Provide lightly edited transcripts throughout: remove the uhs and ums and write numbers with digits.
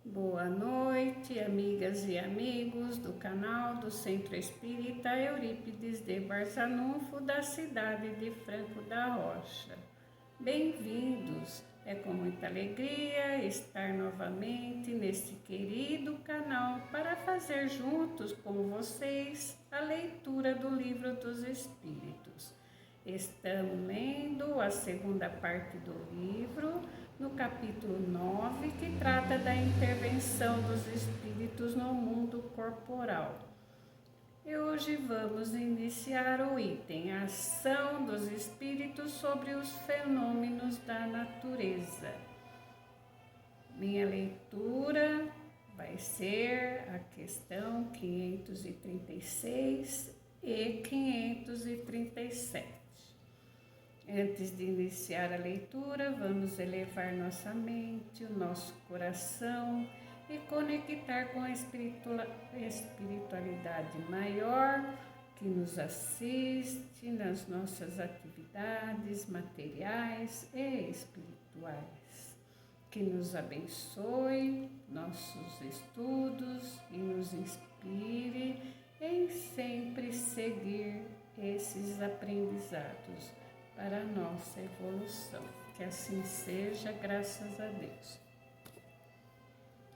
Boa noite, amigas e amigos do canal do Centro Espírita Eurípides de Barzanufo, da cidade de Franco da Rocha. Bem-vindos! É com muita alegria estar novamente neste querido canal para fazer juntos com vocês a leitura do Livro dos Espíritos. Estamos lendo a segunda parte do livro, no capítulo 9, que trata da intervenção dos espíritos no mundo corporal. E hoje vamos iniciar o item Ação dos Espíritos sobre os fenômenos da natureza. Minha leitura vai ser a questão 536 e 537. Antes de iniciar a leitura, vamos elevar nossa mente, o nosso coração e conectar com a espiritualidade maior que nos assiste nas nossas atividades materiais e espirituais. Que nos abençoe nossos estudos e nos inspire em sempre seguir esses aprendizados para a nossa evolução. Que assim seja, graças a Deus.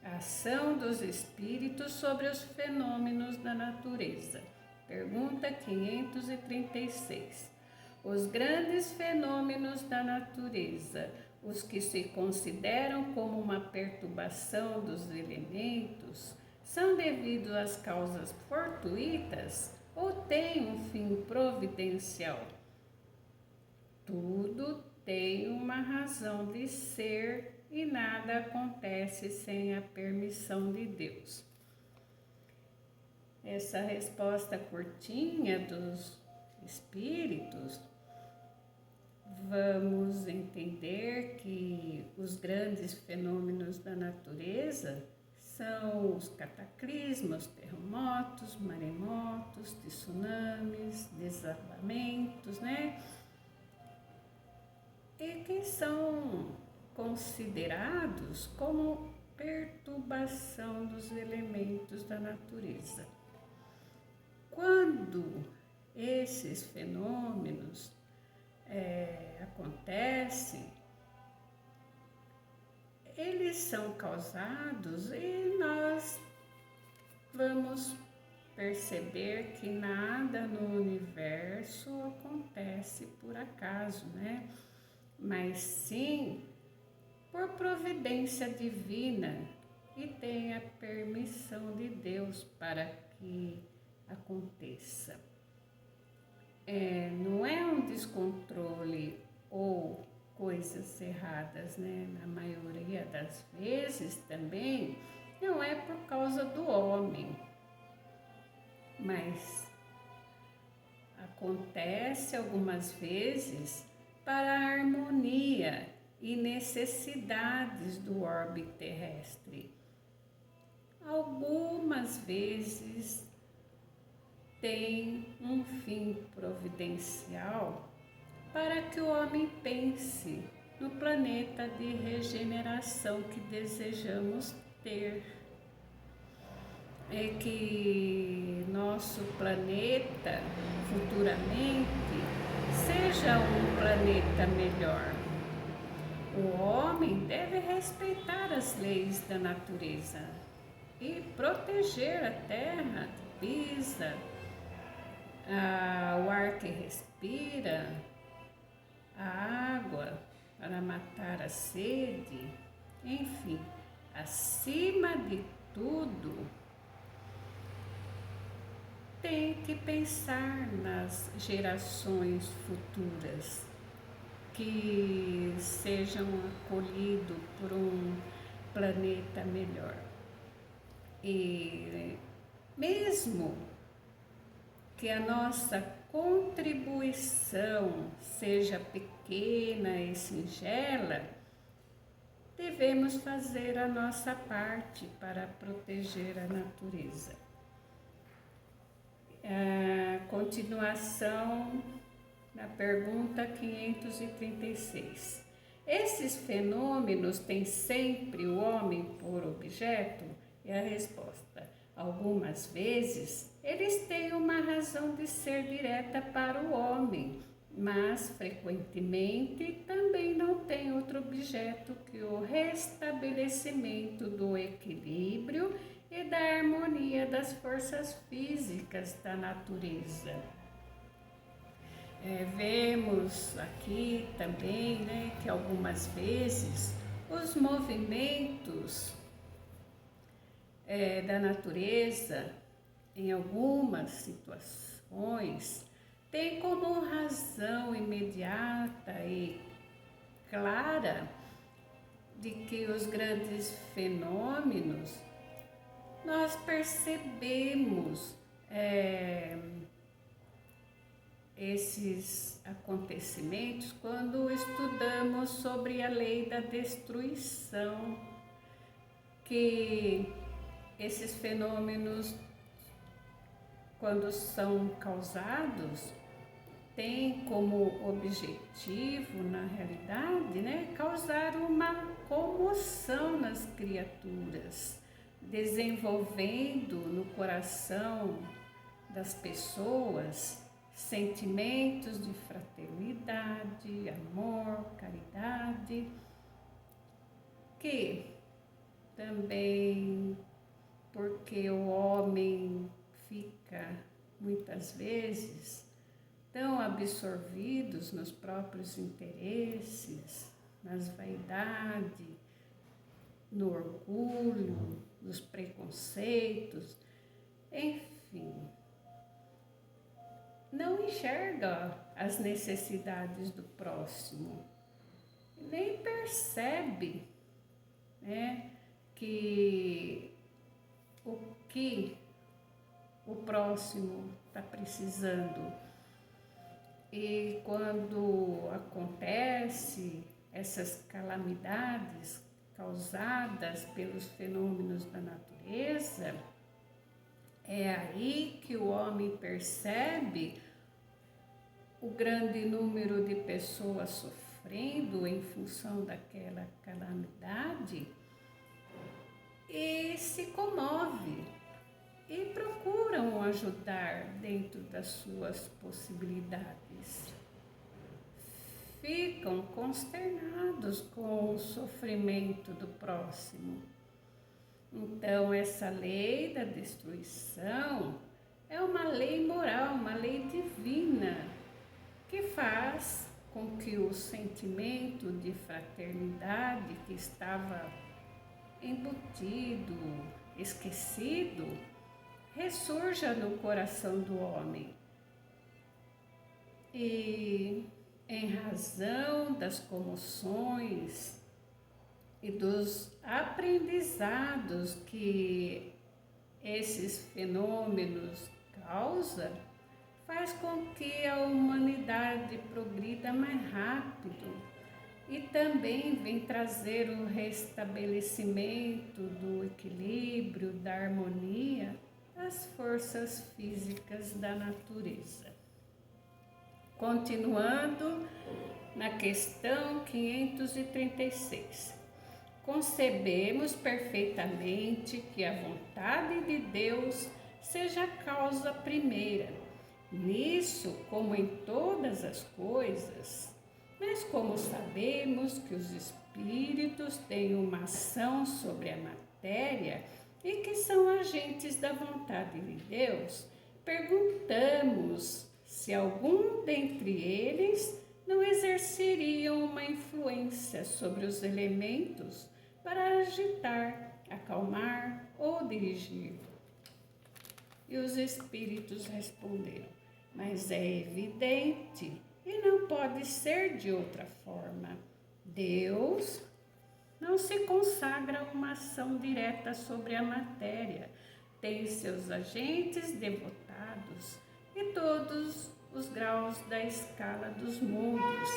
A ação dos espíritos sobre os fenômenos da natureza. Pergunta 536. Os grandes fenômenos da natureza, os que se consideram como uma perturbação dos elementos, são devido às causas fortuitas ou têm um fim providencial? Tudo tem uma razão de ser e nada acontece sem a permissão de Deus. Essa resposta curtinha dos espíritos, vamos entender que os grandes fenômenos da natureza são os cataclismos, terremotos, maremotos, tsunamis, desabamentos, e que são considerados como perturbação dos elementos da natureza. Quando esses fenômenos acontecem, eles são causados e nós vamos perceber que nada no universo acontece por acaso, mas sim por providência divina e tem a permissão de Deus para que aconteça. Não é um descontrole ou coisas erradas, na maioria das vezes também não é por causa do homem, mas acontece algumas vezes para a harmonia e necessidades do orbe terrestre. Algumas vezes tem um fim providencial para que o homem pense no planeta de regeneração que desejamos ter. É que nosso planeta futuramente seja um planeta melhor. O homem deve respeitar as leis da natureza e proteger a terra que pisa, o ar que respira, a água para matar a sede, enfim, acima de tudo, tem que pensar nas gerações futuras que sejam acolhidos por um planeta melhor. E mesmo que a nossa contribuição seja pequena e singela, devemos fazer a nossa parte para proteger a natureza. A continuação na pergunta 536. Esses fenômenos têm sempre o homem por objeto? E a resposta: algumas vezes eles têm uma razão de ser direta para o homem, mas frequentemente também não têm outro objeto que o restabelecimento do equilíbrio e da harmonia das forças físicas da natureza. Vemos aqui também, né, que algumas vezes os movimentos da natureza, em algumas situações, têm como razão imediata e clara de que os grandes fenômenos nós percebemos esses acontecimentos quando estudamos sobre a lei da destruição, que esses fenômenos, quando são causados, têm como objetivo, na realidade, né, causar uma comoção nas criaturas, desenvolvendo no coração das pessoas sentimentos de fraternidade, amor, caridade, que também, porque o homem fica muitas vezes tão absorvidos nos próprios interesses, nas vaidades, no orgulho, nos preconceitos, enfim, não enxerga as necessidades do próximo, nem percebe, né, que o próximo está precisando. E quando acontece essas calamidades causadas pelos fenômenos da natureza, é aí que o homem percebe o grande número de pessoas sofrendo em função daquela calamidade e se comove e procuram ajudar dentro das suas possibilidades. Ficam consternados com o sofrimento do próximo. Então, essa lei da destruição é uma lei moral, uma lei divina, que faz com que o sentimento de fraternidade que estava embutido, esquecido, ressurja no coração do homem. E em razão das comoções e dos aprendizados que esses fenômenos causam, faz com que a humanidade progrida mais rápido e também vem trazer o restabelecimento do equilíbrio, da harmonia das forças físicas da natureza. Continuando na questão 536. Concebemos perfeitamente que a vontade de Deus seja a causa primeira, nisso como em todas as coisas, mas como sabemos que os espíritos têm uma ação sobre a matéria e que são agentes da vontade de Deus, perguntamos se algum dentre eles não exerceriam uma influência sobre os elementos para agitar, acalmar ou dirigir. E os espíritos responderam: mas é evidente e não pode ser de outra forma. Deus não se consagra a uma ação direta sobre a matéria, tem seus agentes devotados e todos os graus da escala dos mundos.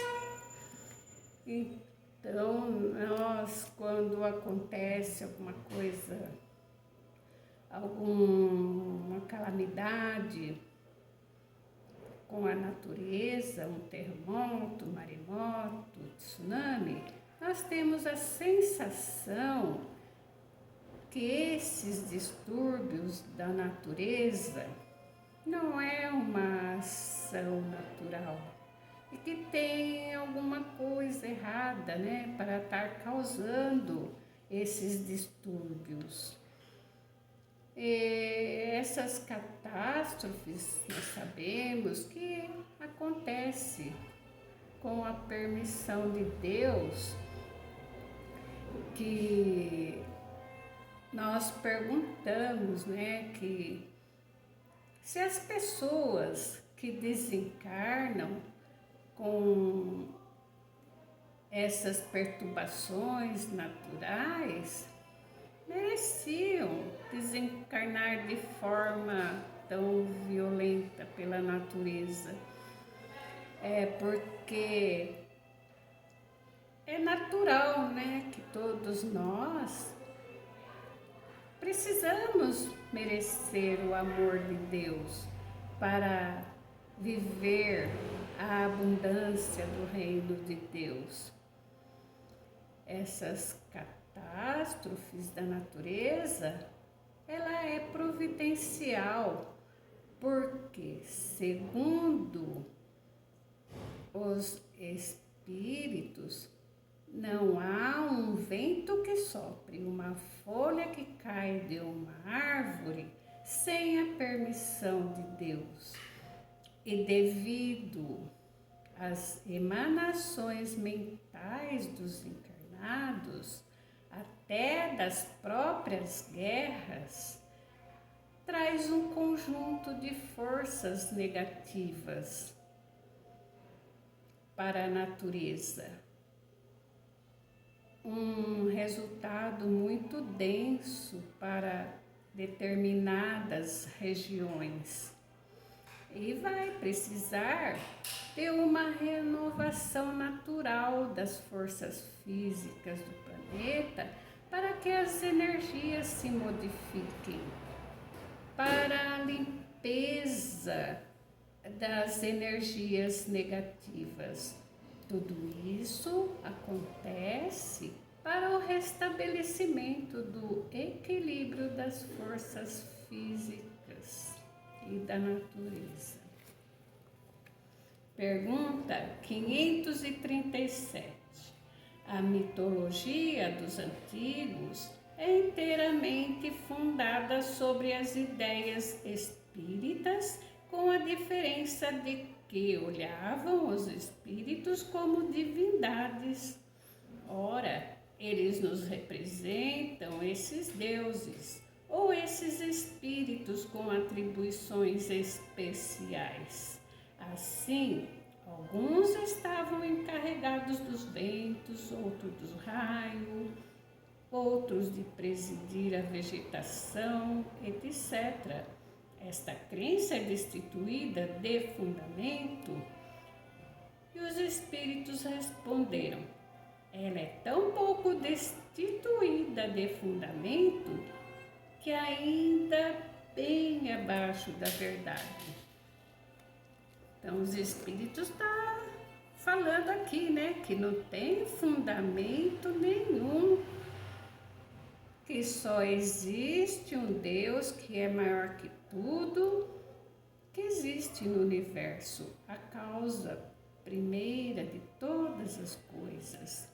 Então, nós, quando acontece alguma coisa, alguma calamidade com a natureza, um terremoto, um maremoto, tsunami, nós temos a sensação que esses distúrbios da natureza não é uma ação natural e que tem alguma coisa errada, né, para estar causando esses distúrbios. E essas catástrofes nós sabemos que acontece com a permissão de Deus, que nós perguntamos, né, que se as pessoas que desencarnam com essas perturbações naturais mereciam desencarnar de forma tão violenta pela natureza. É porque é natural, né, que todos nós precisamos merecer o amor de Deus para viver a abundância do reino de Deus. Essas catástrofes da natureza, ela é providencial, porque segundo os espíritos, não há um vento que sopre, uma folha que cai de uma árvore sem a permissão de Deus. E devido às emanações mentais dos encarnados, até das próprias guerras, traz um conjunto de forças negativas para a natureza. Um resultado muito denso para determinadas regiões. E vai precisar ter uma renovação natural das forças físicas do planeta para que as energias se modifiquem, para a limpeza das energias negativas. Tudo isso acontece para o restabelecimento do equilíbrio das forças físicas e da natureza. Pergunta 537. A mitologia dos antigos é inteiramente fundada sobre as ideias espíritas, com a diferença de que olhavam os espíritos como divindades. Ora, eles nos representam esses deuses ou esses espíritos com atribuições especiais. Assim, alguns estavam encarregados dos ventos, outros dos raios, outros de presidir a vegetação, etc. Esta crença é destituída de fundamento? E os espíritos responderam: ela é tão pouco destituída de fundamento que ainda bem abaixo da verdade. Então os espíritos estão falando aqui, né, que não tem fundamento nenhum, que só existe um Deus que é maior que tudo que existe no universo, a causa primeira de todas as coisas.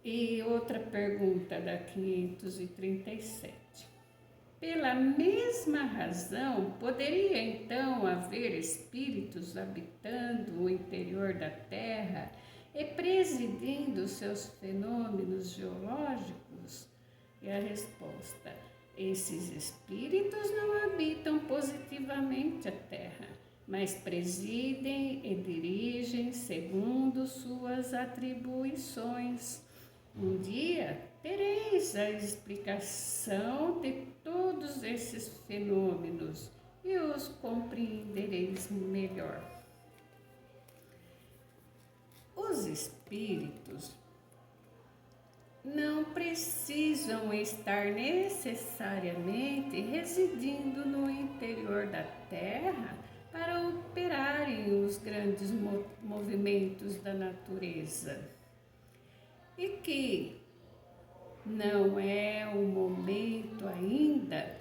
E outra pergunta da 537. Pela mesma razão, poderia então haver espíritos habitando o interior da Terra e presidindo seus fenômenos geológicos? E a resposta: esses espíritos não habitam positivamente a Terra, mas presidem e dirigem segundo suas atribuições. Um dia tereis a explicação de todos esses fenômenos e os compreendereis melhor. Os espíritos não precisam estar necessariamente residindo no interior da Terra para operarem os grandes movimentos da natureza. E que não é o momento ainda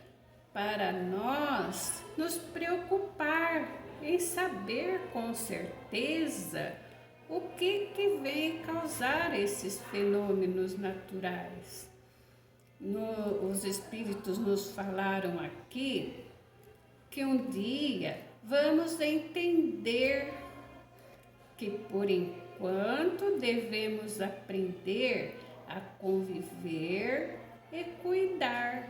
para nós nos preocupar em saber com certeza o que vem causar esses fenômenos naturais. Os espíritos nos falaram aqui que um dia vamos entender que por enquanto devemos aprender a conviver e cuidar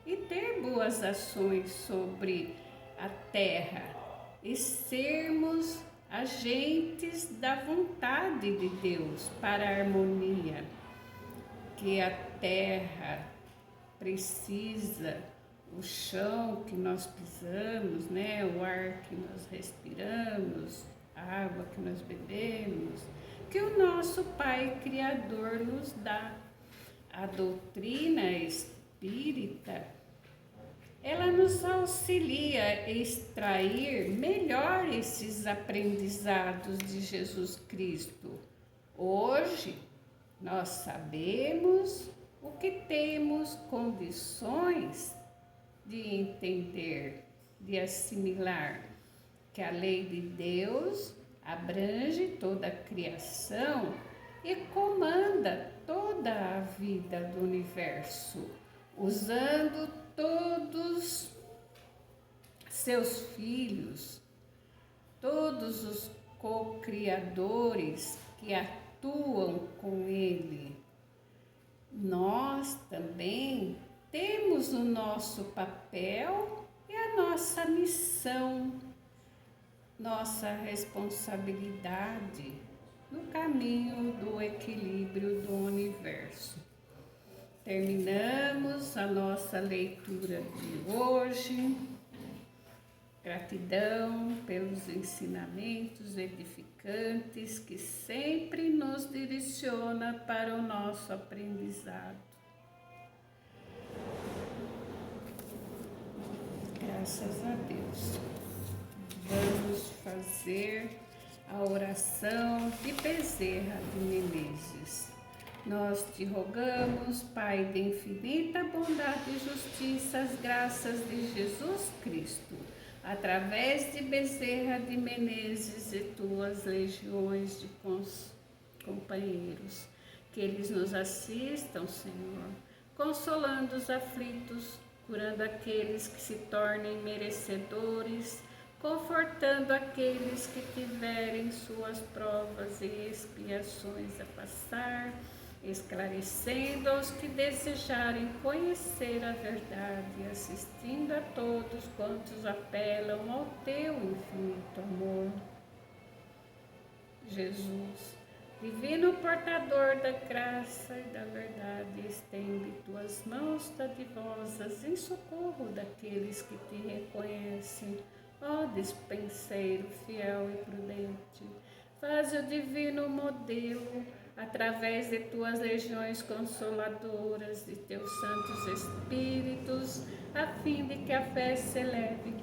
e ter boas ações sobre a terra e sermos agentes da vontade de Deus para a harmonia, que a terra precisa, o chão que nós pisamos, né, o ar que nós respiramos, a água que nós bebemos, que o nosso Pai Criador nos dá. A doutrina espírita, ela nos auxilia a extrair melhor esses aprendizados de Jesus Cristo. Hoje, nós sabemos o que temos condições de entender, de assimilar, que a lei de Deus abrange toda a criação e comanda toda a vida do universo, usando todos seus filhos, todos os co-criadores que atuam com ele. Nós também temos o nosso papel e a nossa missão, nossa responsabilidade no caminho do equilíbrio do universo. Terminamos a nossa leitura de hoje. Gratidão pelos ensinamentos edificantes que sempre nos direciona para o nosso aprendizado. Graças a Deus. Vamos fazer a oração de Bezerra de Menezes. Nós te rogamos, Pai de infinita bondade e justiça, as graças de Jesus Cristo, através de Bezerra de Menezes e tuas legiões de companheiros, que eles nos assistam, Senhor, consolando os aflitos, curando aqueles que se tornem merecedores, confortando aqueles que tiverem suas provas e expiações a passar, esclarecendo aos que desejarem conhecer a verdade, assistindo a todos quantos apelam ao teu infinito amor. Jesus, divino portador da graça e da verdade, estende tuas mãos dadivosas em socorro daqueles que te reconhecem, ó dispenseiro fiel e prudente. Faz o divino modelo, através de tuas legiões consoladoras, de teus santos espíritos, a fim de que a fé se eleve,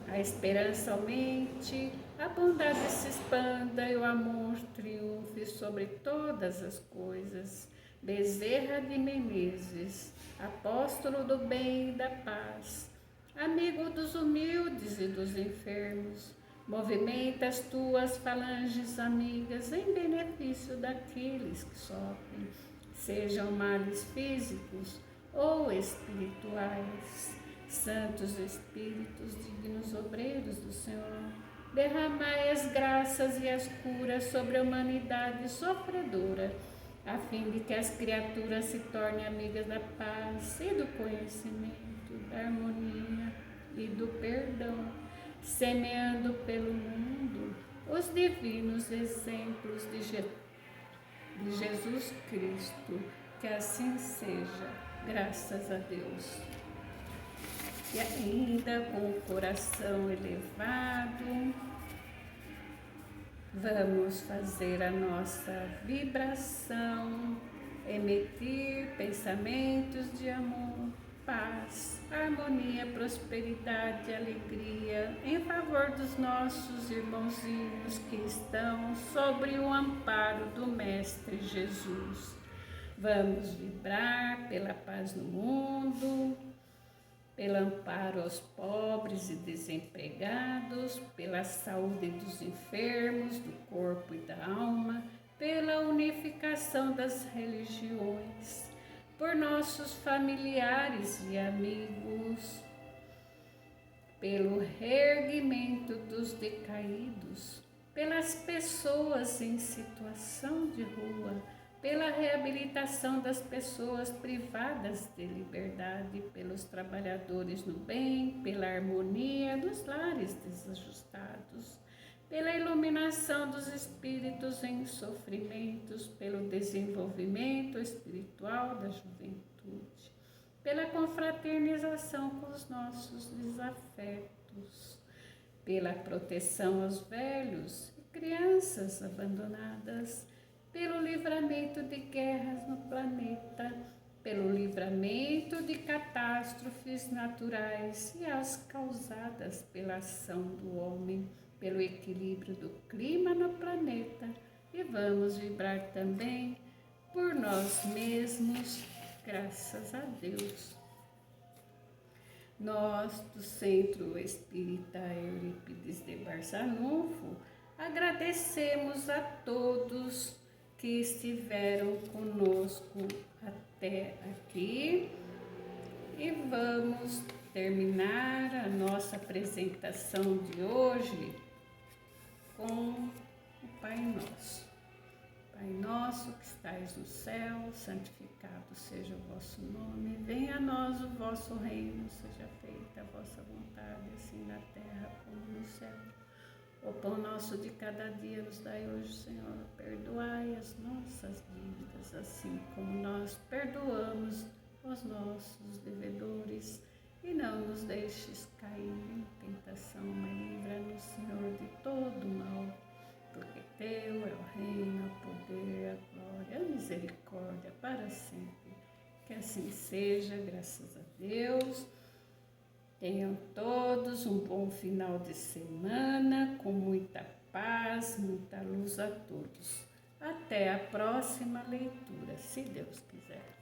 a esperança aumente, a bondade se expanda e o amor triunfe sobre todas as coisas. Bezerra de Menezes, apóstolo do bem e da paz, amigo dos humildes e dos enfermos, movimenta as tuas falanges amigas em benefício daqueles que sofrem, sejam males físicos ou espirituais. Santos Espíritos, dignos obreiros do Senhor, derramai as graças e as curas sobre a humanidade sofredora, a fim de que as criaturas se tornem amigas da paz e do conhecimento, da harmonia e do perdão, semeando pelo mundo os divinos exemplos de Jesus Cristo. Que assim seja, graças a Deus. E ainda com o coração elevado, vamos fazer a nossa vibração, emitir pensamentos de amor paz, harmonia, prosperidade e alegria em favor dos nossos irmãozinhos que estão sobre o amparo do Mestre Jesus. Vamos vibrar pela paz no mundo, pelo amparo aos pobres e desempregados, pela saúde dos enfermos, do corpo e da alma, pela unificação das religiões, por nossos familiares e amigos, pelo reerguimento dos decaídos, pelas pessoas em situação de rua, pela reabilitação das pessoas privadas de liberdade, pelos trabalhadores no bem, pela harmonia dos lares desajustados, pela iluminação dos espíritos em sofrimentos, pelo desenvolvimento espiritual da juventude, pela confraternização com os nossos desafetos, pela proteção aos velhos e crianças abandonadas, pelo livramento de guerras no planeta, pelo livramento de catástrofes naturais e as causadas pela ação do homem, pelo equilíbrio do clima no planeta, e vamos vibrar também por nós mesmos, graças a Deus. Nós, do Centro Espírita Eurípides de Barçanufo, agradecemos a todos que estiveram conosco até aqui e vamos terminar a nossa apresentação de hoje com o Pai Nosso. Pai nosso que estais no céu, santificado seja o vosso nome, venha a nós o vosso reino, seja feita a vossa vontade, assim na terra como no céu. O pão nosso de cada dia nos dai hoje, Senhor, perdoai as nossas dívidas, assim como nós perdoamos os nossos devedores, e não nos deixes cair em tentação, mas livra-nos, Senhor, de todo mal, porque teu é o reino, o poder, a glória, a misericórdia para sempre. Que assim seja, graças a Deus. Tenham todos um bom final de semana, com muita paz, muita luz a todos. Até a próxima leitura, se Deus quiser.